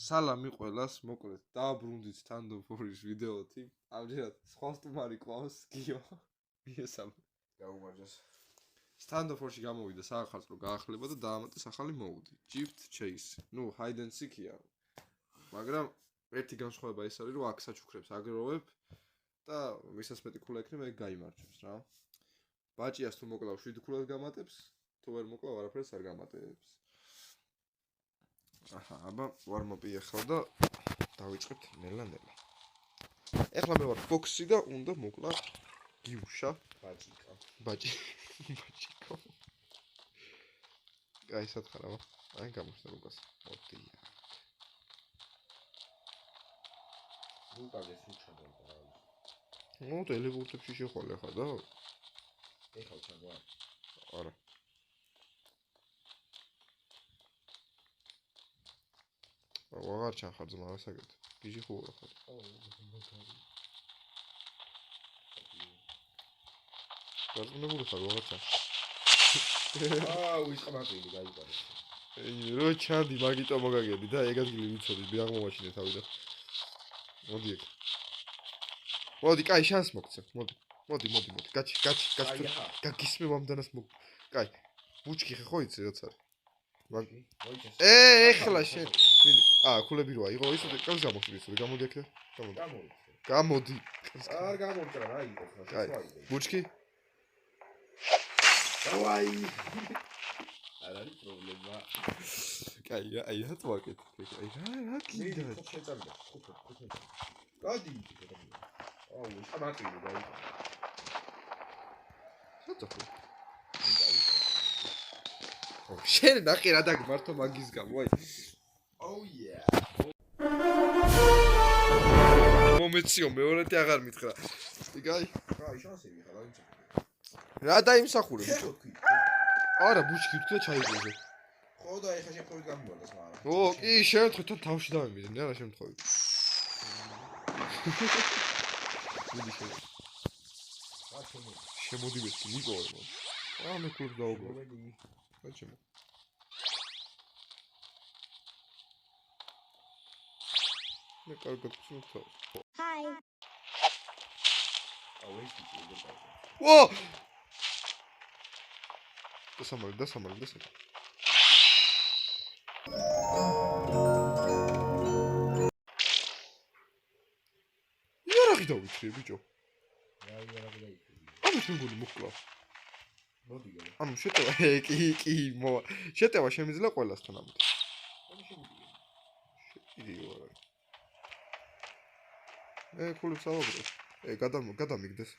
სალამი ყველას, მოკლედ დააბრუნდით თანდოფორის ვიდეოთი. ამჯერად სხვა სტუმარი ყავს, გიო. მიესალმე. გაუმარჯოს. თანდოფორში გამოვიდა საახალწლო გაახლება და დაამატეს ახალი მოუდი. Gift Chase. ნუ hide and seek-ია. მაგრამ ერთი განსხვავება ის არის, რომ აქ საჩუქრებს აგროვებ და ვისაც მეტი ქულა ექნება, ეგ გაიმარჯვებს რა. ბაჭიას თუ მოკლავ 7 ქულას გამატებს, თუ ვერ მოკლავ არაფერს არ გამატებს. აჰა, აბა ვარ მოპიეხავ და დავიწყებთ ნელა-ნელა. ეხლა მე ვარ ფოქსი და უნდა მოკლა გიუშა, ბაჭიკო. აი სათხარავა. აი გამოხდა ლუკას. მოდია. ლუკას უჩადო. ნუ ტელეპორტებში შეხვალე ხარ და? ეხლა ჩაგვა. არა. აღარ ჩახარ ძმა ასაკეთ. გიჟი ხო ხარ? გაზმებული ხარ აღარ ჩახარ. ვისყამატილი გაიგარე. რო ჩანდი მაგიტო მოგაგები და ეგ ადგილი ვიცოდი, მე აღმოვაჩინე თავი და. მოდი ეგ. მოდი, კაი, შანს მოგცე. მოდი. გაჩი. გაგისმევ ამდანას მოგ. კაი. ბუჩკი ხო იცი რაც არის? ეხლა შენ. მინი. ქულები როა იყო ისე კაც გამოხდი ისე გამოდი აქ და. გამოდი. არ გამომწრა რა იყო ხა შეცვალე. ბუჩკი? დავაი. არ არის პრობლემა. კაი, აი რა თვაკეთ. აი რა კიდე. შეწამდა. გადი. ვისყამატილი გაიგო. საერთოდ შენ ნახე რა დაგმართო მაგის გამო აი მომეციო მეორეთი აღარ მითხრა იგაი შანსი ვიხარ აი რა დაიმსახურე ბიჭო არა ბუჩკი თუ ჩაიგოზე ხო და ეხა შემთხვევით გამიმარდა მაგრამ კი შემთხვევით თავში დავიმიზნე რა შემთხვევით მიდი შემოდი ვეთქი მიყოლა მე კლუბ დაუგო გაჩემო მე კარგად ვცნობ Hi. ვა დასამალი იარაღი დავიჭრე ბიჭო ამის მეგონი მოკლა მოდი გა ანუ შეტევა კი შეტევა შემიძლია ყველასთან ამით შეტიო არა ფულებს ავაგრე გადამიგდეს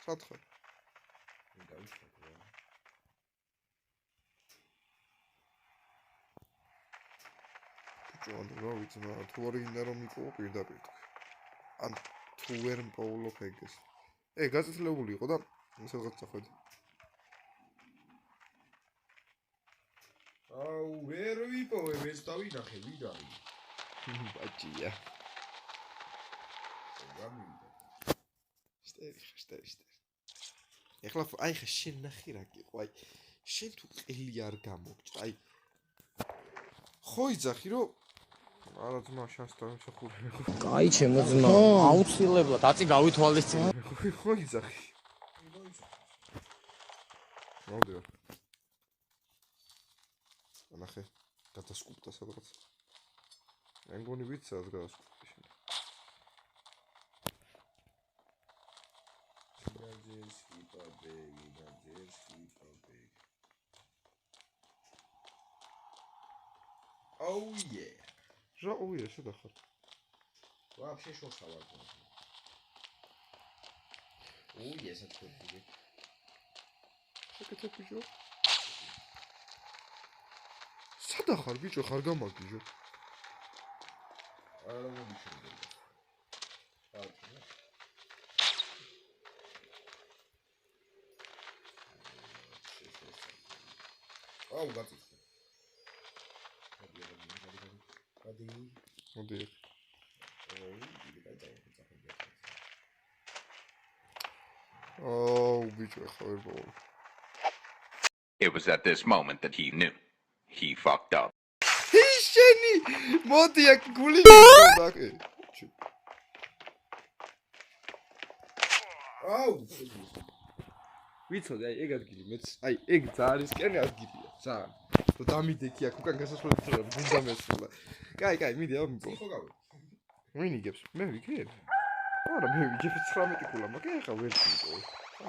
სათხე ბიჭო რა ვიცი მაგრამ თუ არ გინდა რომ მიყო პირდაპირ ან თუ ვერ მპოულობ ეგეს გაწეთლებული იყო და სადღაც წახვედი ვერ ვიპოვე მეც დავინახე ვინ არის ბაჭია გამივიდა სტერი ეხლა აი ხა შენ ნახე რა გიყო აი შენ თუ ყელი არ გამოგჭრა აი ხო იძახი რომ არა ძმა შანს დავიმსახურე კაი ჩემო ძმა აუცილებლად აწი გავითვალისწინე ხო იძახი მოვდიო ნახე გადასკუპტა სადღაც მე მგონი ვიცი რაც გადასკუპტა შენ Oh yeah. რა უია შედახარ вообще შორსა ვარ უია საერთოდ შეკეთე ბიჭო სადახარ ბიჭო ხარ გამაგიჟო არა მომიშენდა აუ გაწიწე მოდი ბიჭო ხა ვერ ბოლო It was at this moment that he knew. He fucked up. შენი მოდი აქ გული მიყავდა აქ აუ ვიცოდი აი ეგ ადგილი მეც აი ეგ ძალისკენ ადგილია ძალიან და დამიდექი აქ უკან გასასვლელით რა გუნდა მესულა კაი მიდი აუ მიყო ხო გავი ვინ იგებს მე ვიგებ არა მე ვიგებ 19 კულა მაგ ეხა ვერ ვიყო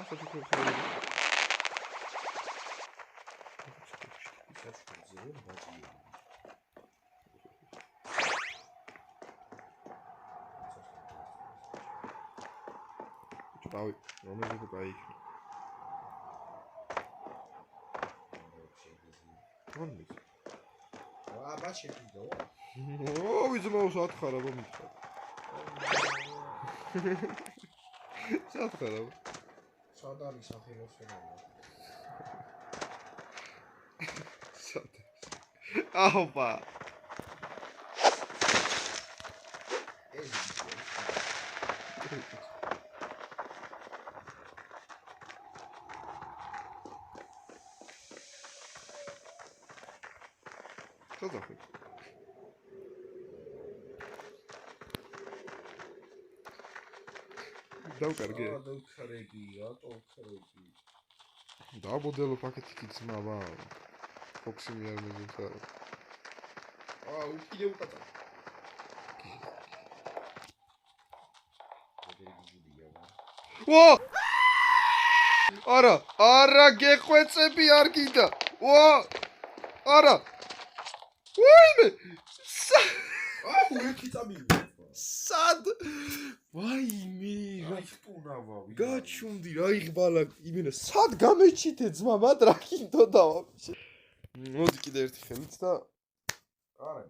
ასე თქვენ დავი რომელზე გაიქნა რომელი აბა შეფიდო ო ვიზმაოს ათხარა მომიხარ სათხარა სად არის სახელოსნოა სად აჰოპა ეს სადახე დავკარგე დავხარები რატო ხარები დაბოდელო პაკეტი ძმავა ფოქსი მიარ მეძახა აუ კიდე უკაცა ვა არა გეხვეწები არ გიდა ვა არა ვაიმე აუ ერთი წამივიდა სად ვაიმე რა ხტუნავა გაჩუნდი რა იღბალა იმენა სად გამეჩითე ძმა მადრა კიდო და ვაფშე მოდი კიდე ერთი ხელით და არა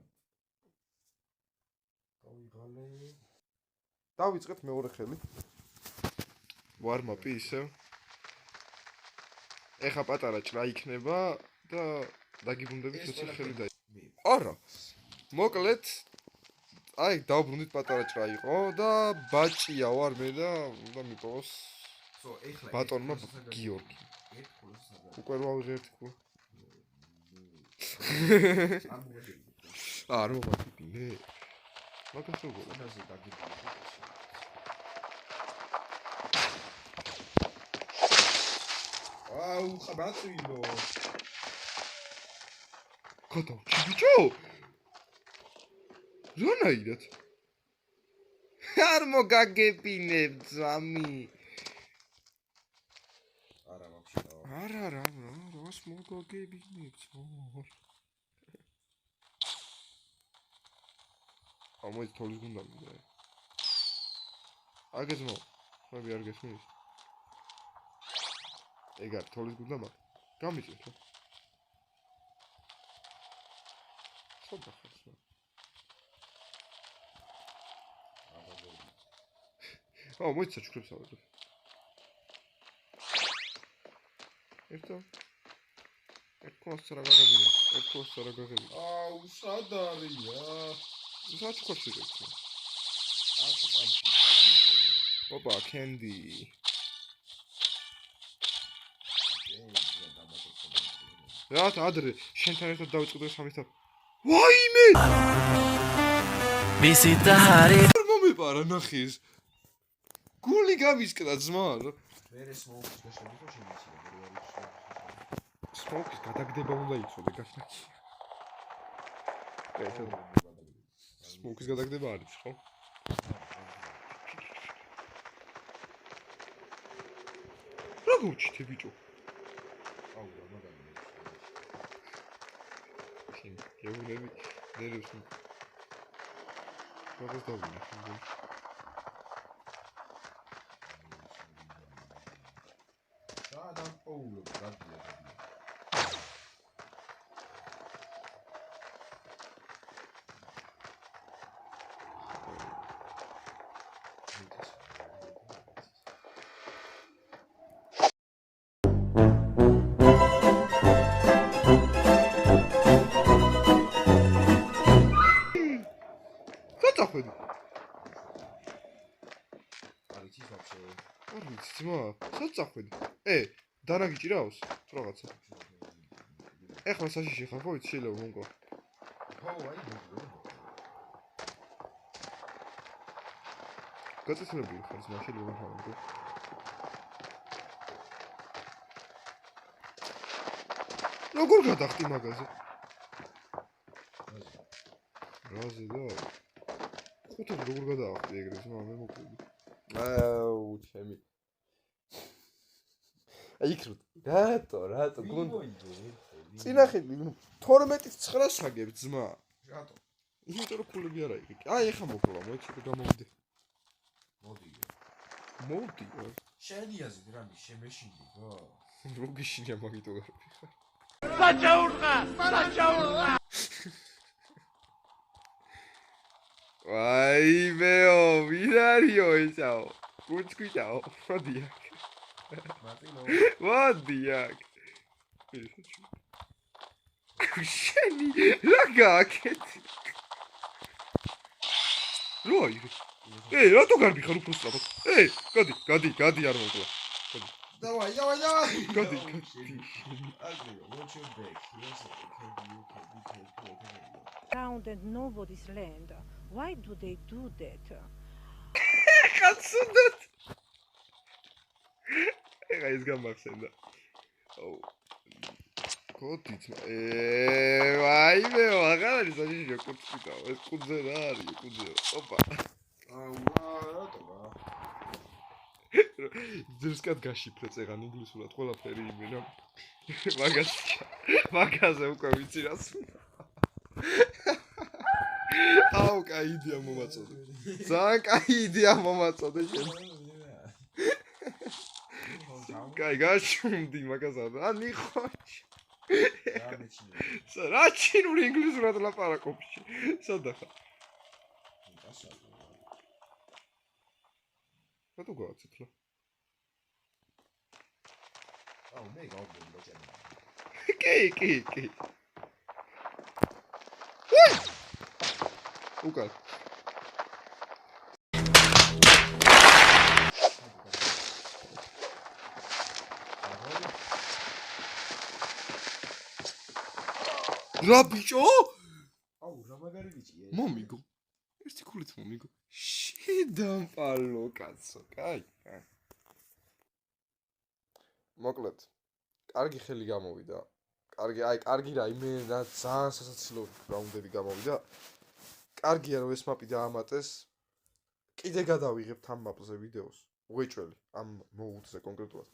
გავიღალე დავიწყეთ მეორე ხელი ვარმაპი ისევ ეხა პატარა ჭრა იქნება და დაგიბრუნდებით ცოტა ხელი და არა მოკლედ აი დავბრუნდით პატარა ჭრა იყო და ბაჭია ვარ მე და უნდა მიპოვოს ხო ეხლა ბატონმა გიორგი უკვე რა ვიღე ერთი კუ არ მომაგებინე მაგას როგორ ამაზე დაგიბრუნდა აუ ხაბაწილო გადავჭი ბიჭო რანაირად არ მოგაგებინებ ძამი არა ვაფშე არა რას მოგაგებინებ ძმაო ამოიც თოლის გუნდა მინდა აგეძმო ხმები არ გესმის ეგ არ თოლის გუნდა მაგ გამიწევთ რა სოდა ხარსა აუ მოიცა ჩუქრებს ავიღებ ერთო ერთქოს რა გაგებინე ერთქოს რა გაგებინე აუ სად არია რა ჩუქრებს ვიღებ აკუ კანჩი ოპა კენდი რა ადრე შენთან ერთად დავიწყდე სამისთან ვაიმე ვისიტარი მომეპარა ნახის გული გამისკდა ძმა მერე სმოუკს გაშენდება შემიძლია სმოუკის გადაგდება უნდა იცოდე გასაკი ეს სმოუკის გადაგდება არის ხო რა გუჩითე ბიჭო აუ რა მაგალითად შენ გეუბნები ნერვს როგორ დავინახე სად ამპოულობ გადია წახვედი არის ის ვაფშე არ ვიცი ძმა სად წახვედი დანაგიჭირავს თუ რაღაცა ეხლა საშიში ხარ ხო, ვიცი შეიძლება მომკო. ხო, აი მოგდო. გაწესრებული ხარ, ძმა შეიძლება ხარ. როგორ გადახტი მაგაზე? რაზე და ხუთად როგორ გადაახტი ეგრე ძმა მე მოკვდი. აუ, ჩემი. აი იქ რატო გუნდ წინახელი 12-9 საგებ ძმა. რატო? იმიტომ რომ ფულები არ აიღე. აი ეხა მოკლა, მოიჭირე გამოვიდე. მოდი. შენიაზეთ რამე შემეშინდი, როგიშინია მაგითო გარბი ხარ. საჭაურყა. აი მეო, ვინ არისო ესაო? კუჩკიჭაო, მოდი აქ. მარტინო. მოდი აქ. შენი რა გააკეთე? როი? რატო გარბი ხარ უფრო სწრაფად? გადი არ მოკლა. Давай. გადი. Agri, watch your back. Yes, can be Found in nobody's land. Why do they do that? ხაცუდეთ. ეგა ის გამახსენდა. აუ. კოდით. აი მე აღარ არის საჭირო კუთხიდან. ეს კუძე რა არის? კუძე. ოპა. რატო? ძირსკად გაშიფრე წეგან ინგლისურად ყველაფერი იმენა. მაგაზე უკვე ვიცი რას. აუ, კაი იდეა მომაწოდე. ძალიან კაი იდეა მომაწოდე შენ. კაი გაშუმდი მაგასად. ანი ხოჩ. რა ჩინური ინგლისურად ლაპარაკობში. სადა ხარ? რატო გააცეთლა? აუ, მე გავგები ბაჭანა. კი. უკან. რა ბიჭო? აუ, რა მაგარი ბიჭია. მომიგო. ერთი ქულით მომიგო. შედამპალო კაცო, კაი. მოკლედ. კარგი ხელი გამოვიდა. კარგი რაიმე რა ძალიან სასაცილო რაუნდები გამოვიდა. კარგია რომ ეს მაპი დაამატეს. კიდე გადავიღებთ ამ მაპზე ვიდეოს. უეჭველი ამ მოუდზე კონკრეტულად.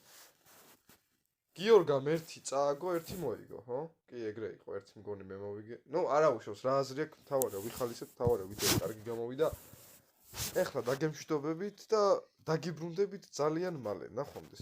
გიორგამ ერთი წააგო, ერთი მოიგო, ხო? კი, ეგრე იყო, ერთი მგონი მე მოვიგე. ნუ არა უშავს, რა აზრი აქვს, თავარა ვიხალისებ, თავარა ვიდეო კარგი გამოვიდა. ეხლა დაგემშვიდობებით და დაგიბრუნდებით ძალიან მალე. ნახვამდის.